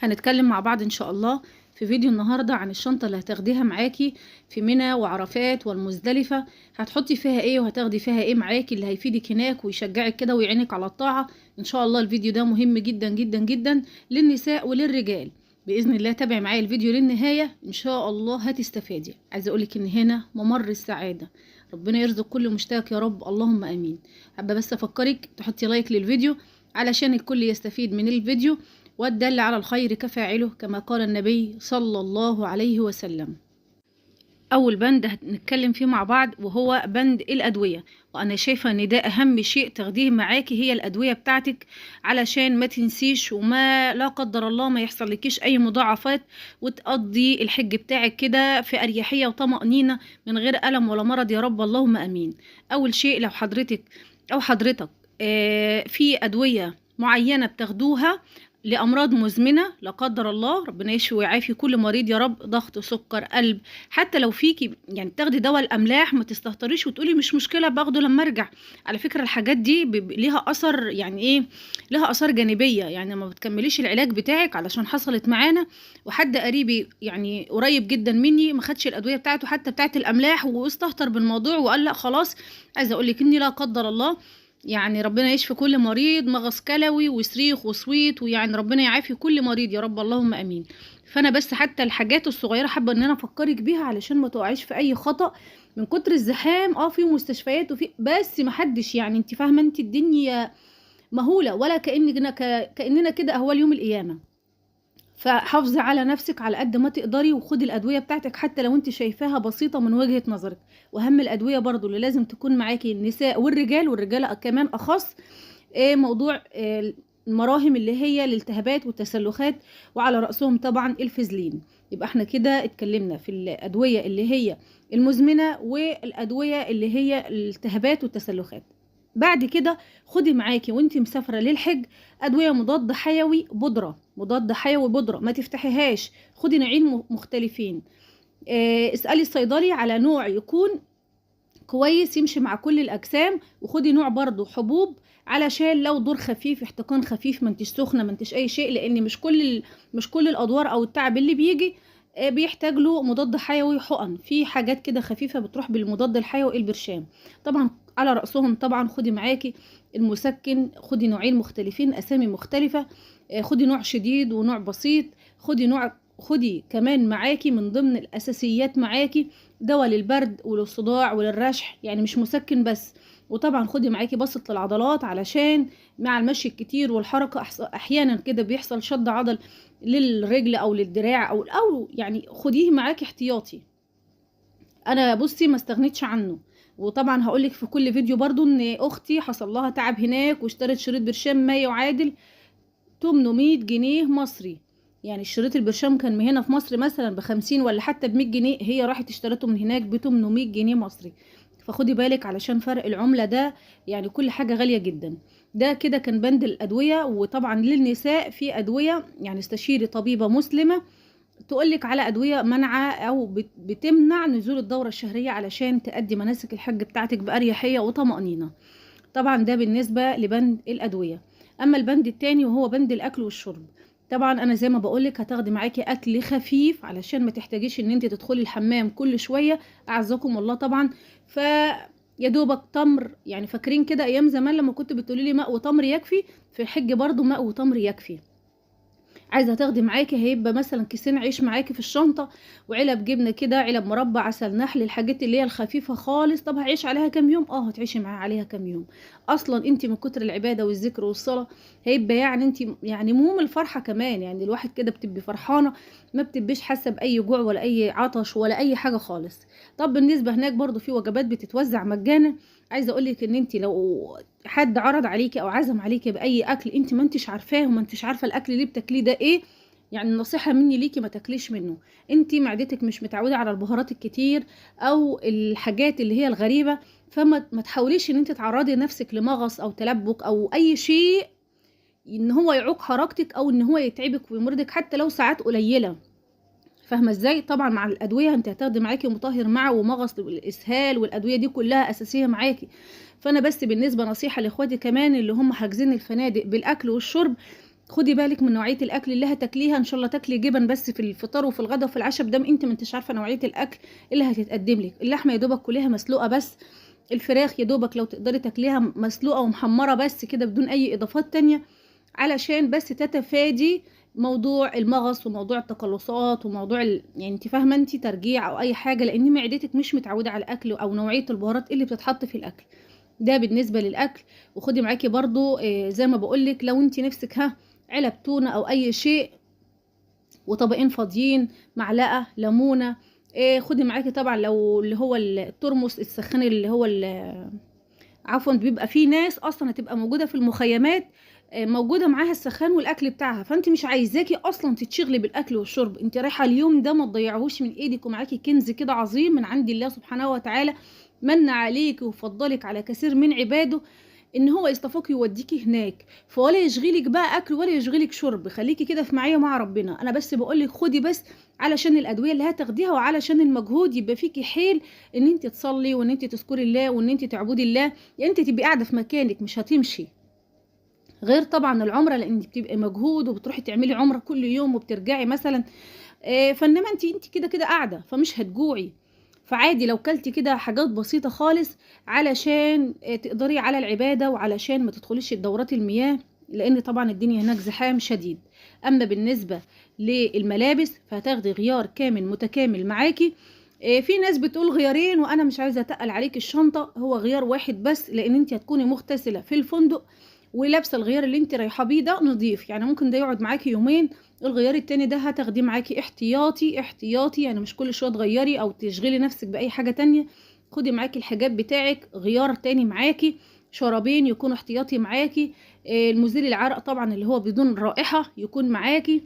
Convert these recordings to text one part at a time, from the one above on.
هنتكلم مع بعض ان شاء الله في فيديو النهاردة عن الشنطة اللي هتاخديها معاكي في منى وعرفات والمزدلفة. هتحطي فيها ايه وهتاخدي فيها ايه معاكي اللي هيفيدك هناك ويشجعك كده ويعينك على الطاعة. ان شاء الله الفيديو ده مهم جدا جدا جدا للنساء وللرجال. بإذن الله تابعي معايا الفيديو للنهاية ان شاء الله هتستفادي. عايزة اقولك ان هنا ممر السعادة. ربنا يرزق كل مشتاق يا رب، اللهم امين. حابة بس افكرك تحطي لايك للفيديو علشان الكل يستفيد من الفيديو، والدل على الخير كفاعله كما قال النبي صلى الله عليه وسلم. أول بند هنتكلم فيه مع بعض وهو بند الأدوية، وأنا شايفة إن ده أهم شيء تاخديه معاكي هي الأدوية بتاعتك علشان ما تنسيش وما لا قدر الله ما يحصل لكيش أي مضاعفات، وتقضي الحج بتاعك كده في أريحية وطمأنينة من غير ألم ولا مرض يا رب، اللهم أمين. أول شيء لو حضرتك أو حضرتك في أدوية معينة بتاخدوها لأمراض مزمنة لا قدر الله، ربنا يشفي ويعافي كل مريض يا رب، ضغط سكر قلب، حتى لو فيكي يعني تاخدي دواء الأملاح ما تستهتريش وتقولي مش مشكلة باخده لما ارجع. على فكرة الحاجات دي ليها أثر، يعني ايه، لها آثار جانبية، يعني ما بتكمليش العلاج بتاعك. علشان حصلت معانا وحد قريبي يعني قريب جدا مني ما خدش الأدوية بتاعته حتى بتاعت الأملاح واستهتر بالموضوع وقال لا خلاص. عايزة أقولك إني لا قدر الله يعني ربنا يشفي كل مريض، مغص كلوي وصريخ وصويت، ويعني ربنا يعافي كل مريض يا رب، اللهم امين. فانا بس حتى الحاجات الصغيره حابه ان انا افكرك بيها علشان ما تقعيش في اي خطأ من كتر الزحام. في مستشفيات وفي بس ما حدش، يعني انت فاهمه، انت الدنيا مهوله ولا كأننا كده اهوال يوم القيامه. فحافظي على نفسك على قد ما تقدري وخدي الادويه بتاعتك حتى لو انت شايفاها بسيطه من وجهه نظرك. واهم الادويه برضو اللي لازم تكون معاكي النساء والرجال، والرجاله كمان اخص، موضوع المراهم اللي هي الالتهابات والتسلخات، وعلى رأسهم طبعا الفازلين. يبقى احنا كده اتكلمنا في الأدوية اللي هي المزمنة والأدوية اللي هي الالتهابات والتسلخات. بعد كده خدي معاكي وانتي مسافرة للحج أدوية مضاد حيوي بودرة، مضاد حيوي بودرة ما تفتحيهاش، خدي نوعين مختلفين. اسألي الصيدلي على نوع يكون كويس يمشي مع كل الأجسام، وخدي نوع برضو حبوب علشان لو دور خفيف احتقان خفيف، ما انتش سخنه ما انتش اي شيء، لان مش كل الادوار او التعب اللي بيجي بيحتاج له مضاد حيوي حقن. في حاجات كده خفيفه بتروح بالمضاد الحيوي البرشام طبعا. على رأسهم طبعا خدي معاكي المسكن، خدي نوعين مختلفين اسامي مختلفه، خدي نوع شديد ونوع بسيط، خدي كمان معاكي من ضمن الاساسيات معاكي دواء للبرد وللصداع وللرشح، يعني مش مسكن بس. وطبعا خدي معاكي بسط للعضلات علشان مع المشي الكتير والحركة احيانا كده بيحصل شد عضل للرجل او للدراع او يعني خديه معاكي احتياطي. انا بصي ما استغنيتش عنه، وطبعا هقولك في كل فيديو برضو ان اختي حصل لها تعب هناك واشترت شريط برشام ما يعادل 800 جنيه مصري. يعني الشريط البرشام كان من هنا في مصر مثلا ب50 ولا حتى ب100 جنيه، هي راحت اشترته من هناك ب800 جنيه مصري. فخدي بالك علشان فرق العملة ده، يعني كل حاجة غالية جدا. ده كده كان بند الأدوية. وطبعا للنساء في أدوية، يعني استشيري طبيبة مسلمة تقولك على أدوية منعة أو بتمنع نزول الدورة الشهرية علشان تأدي مناسك الحج بتاعتك بأريحية وطمأنينة. طبعا ده بالنسبة لبند الأدوية. أما البند التاني وهو بند الأكل والشرب، طبعا انا زي ما بقولك هتاخدي معاكي اكل خفيف علشان ما تحتاجيش ان انت تدخلي الحمام كل شويه، اعزكم الله طبعا. ف يا دوبك تمر، يعني فاكرين كده ايام زمان لما كنت بتقولي لي ماء وتمر يكفي؟ في الحج برضو ماء وتمر يكفي. عايزه تاخدي معاكي هيبقى مثلا كيسين عيش معاكي في الشنطه، وعلب جبنه كده، علب مربى، عسل نحل، الحاجات اللي هي الخفيفه خالص. طب هعيش عليها كام يوم؟ هتعيشي معاها عليها كام يوم. اصلا انت من كتر العباده والذكر والصلاه هيبقى يعني انت يعني مهم الفرحه كمان، يعني الواحد كده بتبقي فرحانه، ما بتبقيش حاسه باي جوع ولا اي عطش ولا اي حاجه خالص. طب بالنسبه هناك برضو في وجبات بتتوزع مجانا. عايزه اقولك ان انت لو حد عرض عليكي او عزم عليكي باي اكل انت ما انتش عارفاه وما انتش عارفه الاكل اللي بتاكليه ده ايه، يعني النصيحه مني ليكي ما تاكليش منه. انت معدتك مش متعوده على البهارات الكتير او الحاجات اللي هي الغريبه، فما ما تحاوليش ان انت تعرضي نفسك لمغص او تلبك او اي شيء ان هو يعوق حركتك او ان هو يتعبك ويمرضك حتى لو ساعات قليله. فاهمه ازاي؟ طبعا مع الادويه انت هتاخدي معاكي مطهر مع ومغص الاسهال، والادويه دي كلها اساسيه معاكي. فانا بس بالنسبه نصيحه لاخواتي كمان اللي هم حاجزين الفنادق بالاكل والشرب، خدي بالك من نوعيه الاكل اللي هتاكليها. ان شاء الله تاكلي جبن بس في الفطار وفي الغداء وفي العشاء، بدام انت ما انتش عارفه نوعيه الاكل اللي هتتقدم لك. اللحمه يا دوبك كليها مسلوقه بس، الفراخ يا دوبك لو تقدري تاكليها مسلوقه ومحمره بس كده بدون اي اضافات تانية، علشان بس تتفادي موضوع المغص وموضوع التقلصات وموضوع يعني انت فاهمه انت ترجيع او اي حاجه، لان معدتك مش متعوده على الاكل او نوعيه البهارات اللي بتتحط في الاكل. ده بالنسبه للاكل. وخدي معاكي برضو زي ما بقولك، لو انت نفسك علب تونه او اي شيء، وطبقين فاضيين، معلقه ليمونه. خدي معاكي طبعا لو اللي هو الترمس السخان اللي هو عفوا، بيبقى فيه ناس اصلا هتبقى موجوده في المخيمات موجوده معاها السخان والاكل بتاعها، فانت مش عايزاكي اصلا تتشغلي بالاكل والشرب، انت رايحه اليوم ده ما تضيعوش من ايدك، ومعاكي كنز كده عظيم من عند الله سبحانه وتعالى، من عليك وفضلك على كثير من عباده ان هو يصطفاكي يوديكي هناك، فولا يشغلك بقى اكل ولا يشغلك شرب، خليكي كده في معايا مع ربنا. انا بس بقولك خدي بس علشان الادويه اللي هتاخديها، وعلشان المجهود يبقى فيكي حيل ان انت تصلي وان انت تذكري الله وان انت تعبدي الله، يعني انت تبقي قاعده في مكانك مش هتمشي. غير طبعا العمره، لان بتبقى مجهود وبتروحي تعملي عمره كل يوم وبترجعي مثلا، فانما انت كده كده قاعده فمش هتجوعي. فعادي لو كلتي كده حاجات بسيطة خالص علشان تقدري على العبادة، وعلشان ما تدخليش الدورات المياه، لان طبعا الدنيا هناك زحام شديد. اما بالنسبة للملابس فهتاخدي غيار كامل متكامل معاكي. في ناس بتقول غيارين، وانا مش عايزة اتقل عليك الشنطة، هو غيار واحد بس، لان انت هتكوني مغتسلة في الفندق ولابسه الغيار اللي انت رايحه بيه ده نظيف، يعني ممكن ده يقعد معاكي يومين. الغيار التاني ده هتاخديه معاكي احتياطي احتياطي، يعني مش كل شويه تغيري او تشغلي نفسك باي حاجه تانية. خدي معاكي الحجاب بتاعك غيار تاني معاكي، شرابين يكونوا احتياطي معاكي، المزيل العرق طبعا اللي هو بدون رائحه يكون معاكي،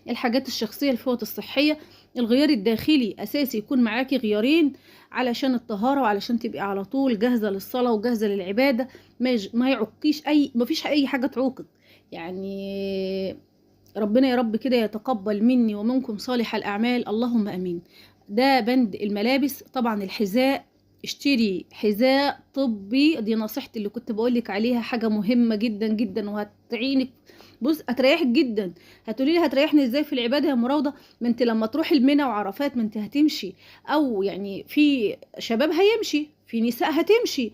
الحاجات الشخصيه الفوط الصحيه. الغيار الداخلي اساسي يكون معاكي غيارين علشان الطهاره، وعلشان تبقي على طول جاهزه للصلاه وجاهزه للعباده، ما يعوقكيش ما فيش اي حاجه تعوقك يعني. ربنا يا رب كده يتقبل مني ومنكم صالح الأعمال، اللهم أمين. ده بند الملابس. طبعا الحذاء، اشتري حذاء طبي، دي نصيحتي اللي كنت بقولك عليها، حاجة مهمة جدا جدا وهتعينك. بص هتريحك جدا. هتقولي لي هتريحني ازاي في العبادة يا مرادة؟ ما انت لما تروحي المنى وعرفات ما انت هتمشي، او يعني في شباب هيمشي، في نساء هتمشي.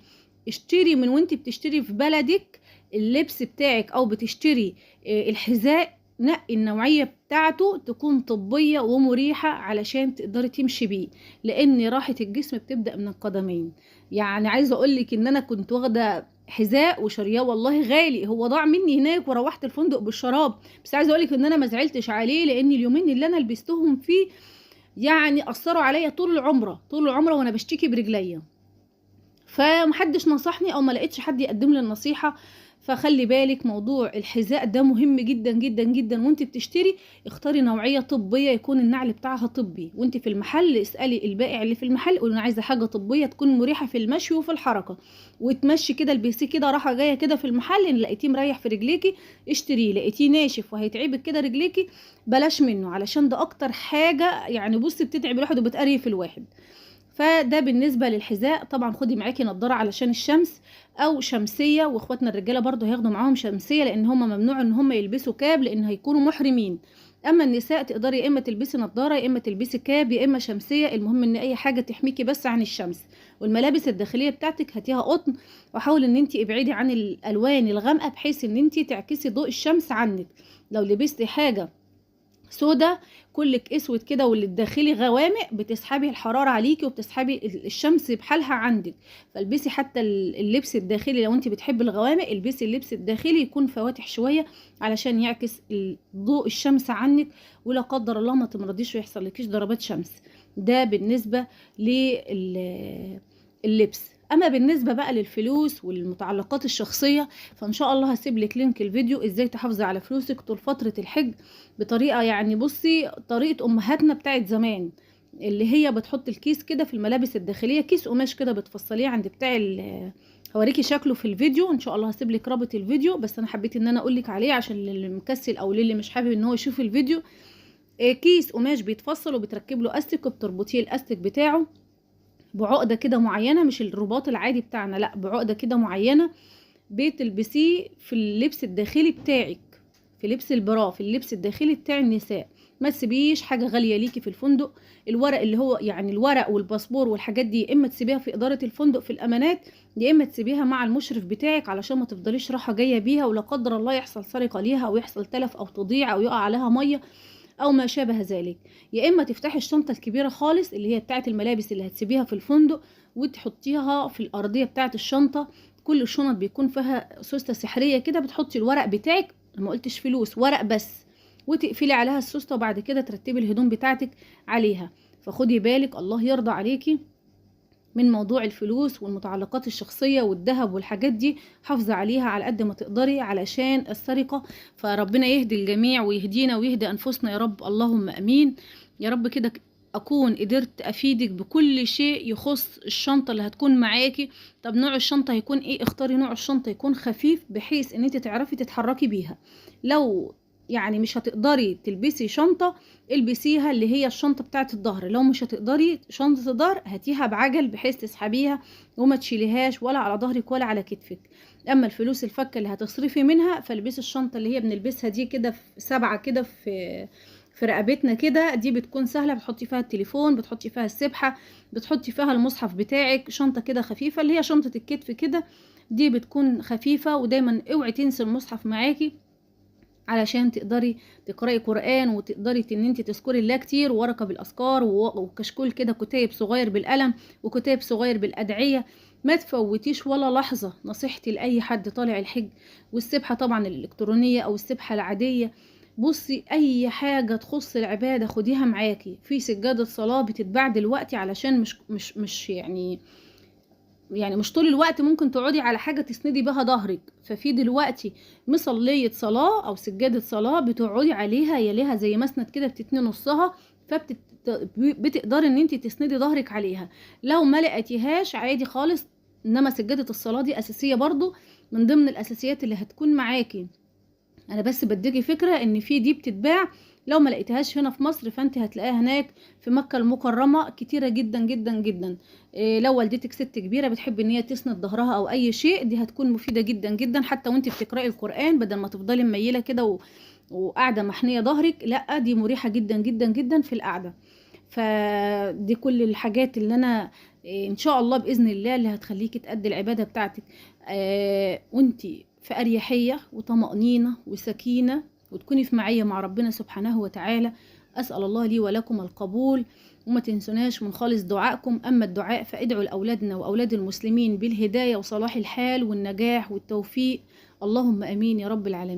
اشتري من وانت بتشتري في بلدك اللبس بتاعك، او بتشتري الحذاء، نقي النوعية بتاعته تكون طبية ومريحة علشان تقدري تمشي بيه، لان راحة الجسم بتبدأ من القدمين. يعني عايزة اقولك ان انا كنت واخدة حذاء وشارياه والله غالي، هو ضاع مني هناك وروحت الفندق بالشراب، بس عايزة اقولك ان انا ما زعلتش عليه، لان اليومين اللي انا لبستهم فيه يعني اثروا عليا طول العمرة طول العمرة وانا بشتكي برجليا. فمحدش نصحني او ما لقيتش حد يقدم لي النصيحة. فخلي بالك موضوع الحذاء ده مهم جدا جدا جدا، وانت بتشتري اختاري نوعية طبية يكون النعل بتاعها طبي، وانت في المحل اسألي البائع اللي في المحل قولي انا عايزة حاجة طبية تكون مريحة في المشي وفي الحركة، وتمشي كده البسيه كده راحة جاية كده في المحل، ان لقيتيه مريح في رجليكي اشتريه، لقيتيه ناشف وهيتعبك كده رجليكي بلاش منه، علشان ده اكتر حاجة يعني بصي بتتعب الواحد وبتقرف الواحد. فده بالنسبة للحذاء. طبعا خدي معاكي نضارة علشان الشمس او شمسية، واخواتنا الرجالة برضو هياخدوا معاهم شمسية، لان هم ممنوع ان هم يلبسوا كاب لان هيكونوا محرمين. اما النساء تقدري يا اما تلبسي نضارة يا اما تلبسي كاب يا اما شمسية، المهم ان اي حاجة تحميكي بس عن الشمس. والملابس الداخلية بتاعتك هاتيها قطن، وحاولي ان انت ابعدي عن الالوان الغامقة بحيث ان انت تعكسي ضوء الشمس عنك. لو لبستي حاجة سودا كلك اسود كده واللي الداخلي غوامق بتسحبي الحراره عليكي وبتسحبي الشمس بحالها عندك. فالبسي حتى اللبس الداخلي، لو انت بتحبي الغوامق البسي اللبس الداخلي يكون فواتح شويه علشان يعكس ضوء الشمس عنك، ولا قدر الله ما تمرضيش ويحصل لكيش ضربات شمس. ده بالنسبه لللبس. اما بالنسبه بقى للفلوس والمتعلقات الشخصيه، فان شاء الله هسيب لك لينك الفيديو ازاي تحافظي على فلوسك طول فتره الحج بطريقه، يعني بصي طريقه امهاتنا بتاعت زمان، اللي هي بتحط الكيس كده في الملابس الداخليه، كيس قماش كده بتفصليه عند بتاع هوريكي شكله في الفيديو ان شاء الله، هسيب لك رابط الفيديو، بس انا حبيت ان انا اقول لك عليه عشان اللي مكسل او اللي مش حابب ان هو يشوف الفيديو. كيس قماش بيتفصل وبتركب له استك، وبتربطيه الاستك بتاعه بعقده كده معينه، مش الرباط العادي بتاعنا، لا بعقده كده معينه، بتلبسيه في اللبس الداخلي بتاعك، في في لبس البرا، في اللبس الداخلي بتاع النساء. ما تسيبيش حاجه غاليه ليكي في الفندق. الورق اللي هو يعني الورق والباسبور والحاجات دي، يا اما تسيبيها في اداره الفندق في الامانات، يا اما تسيبيها مع المشرف بتاعك علشان ما تفضليش رايحه جايه بيها ولا قدر الله يحصل سرقه ليها او يحصل تلف او تضيع او يقع عليها ميه او ما شابه ذلك. يا اما تفتحي الشنطه الكبيره خالص اللي هي بتاعه الملابس اللي هتسيبيها في الفندق وتحطيها في الارضيه بتاعه الشنطه. كل الشنط بيكون فيها سوسته سحريه كده، بتحطي الورق بتاعك، ما قلتش فلوس، ورق بس، وتقفلي عليها السوسته، وبعد كده ترتبي الهدوم بتاعتك عليها. فخدي بالك، الله يرضى عليكي من موضوع الفلوس والمتعلقات الشخصية والذهب والحاجات دي، حافظي عليها على قد ما تقدري علشان السرقة. فربنا يهدي الجميع ويهدينا ويهدي أنفسنا يا رب، اللهم أمين يا رب. كده أكون قدرت أفيدك بكل شيء يخص الشنطة اللي هتكون معاكي. طب نوع الشنطة هيكون إيه؟ اختاري نوع الشنطة يكون خفيف بحيث إن انت تعرفي تتحركي بيها. لو يعني مش هتقدري تلبسي شنطة، البسيها اللي هي الشنطة بتاعت الظهر. لو مش هتقدري شنطة الظهر، هاتيها بعجل بحيث تسحبيها وما تشيليهاش ولا على ظهرك ولا على كتفك. اما الفلوس الفكة اللي هتصرفي منها، فالبسي الشنطة اللي هي بنلبسها دي كده في 7 كده في رقبتنا كده، دي بتكون سهلة، بتحطي فيها التليفون، بتحطي فيها السبحة، بتحطي فيها المصحف بتاعك. شنطة كده خفيفة اللي هي شنطة الكتف كده، دي بتكون خفيفة. ودايما اوعي تنسي المصحف معاكي علشان تقدري تقرأي قرآن، وتقدري ان انت تذكري الله كتير، وورقة بالاذكار وكشكول كده، كتيب صغير بالقلم وكتيب صغير بالادعية. ما تفوتيش ولا لحظة، نصيحتي لاي حد طالع الحج. والسبحة طبعا الالكترونية او السبحة العادية. بصي، اي حاجة تخص العبادة خديها معاكي. في سجادة صلاة بتتباع دلوقتي علشان مش يعني مش طول الوقت ممكن تقعدي على حاجة تسندي بها ظهرك. ففي دلوقتي مصلية صلاة او سجادة صلاة بتقعدي عليها، يليها زي مسند كده بتتني نصها، بتقدري ان انت تسندي ظهرك عليها. لو ما لقيتيهاش عادي خالص، انما سجادة الصلاة دي اساسية برضو من ضمن الاساسيات اللي هتكون معاكي. انا بس بديكي فكرة ان في دي بتتباع، لو ما لقيتهاش هنا في مصر فانت هتلاقيها هناك في مكة المكرمة كتيرة جدا جدا جدا. لو والدتك ست كبيرة بتحب ان هي تسند ظهرها او اي شيء، دي هتكون مفيدة جدا جدا. حتى وانت بتقرأي القرآن، بدل ما تفضلي مميلة كده وقاعدة محنية ظهرك، لا دي مريحة جدا جدا جدا في القعدة. فدي كل الحاجات اللي انا ان شاء الله باذن الله اللي هتخليكي تأدي العبادة بتاعتك وانتي في اريحية وطمأنينة وسكينة، وتكوني في معية مع ربنا سبحانه وتعالى. أسأل الله لي ولكم القبول، وما تنسوناش من خالص دعائكم. أما الدعاء فادعوا لأولادنا وأولاد المسلمين بالهداية وصلاح الحال والنجاح والتوفيق، اللهم أمين يا رب العالمين.